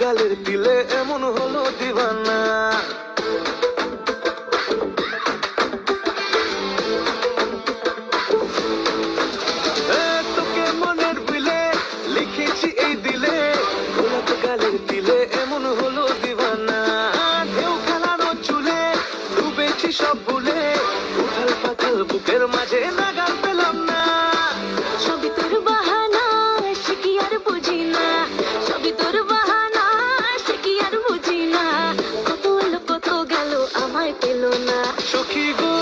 গালের দিলে এমন হলো দিবানা। তোকে মনের বিলে লিখেছি এই দিলে, গোলাপ গালের দিলে এমন হলো দিবানা। ঢেউ খেলানো চুলে ডুবেছি সব ভুলে, উথাল পাথাল বুকের মাঝে নাগাল পেলাম না। সবই তোর বাহানা, সে কি আর বুঝি না। সবই তোর বাহানা, সে কি আর বুঝি না। কত এলো কত গেল আমায় পেল না। সখী গো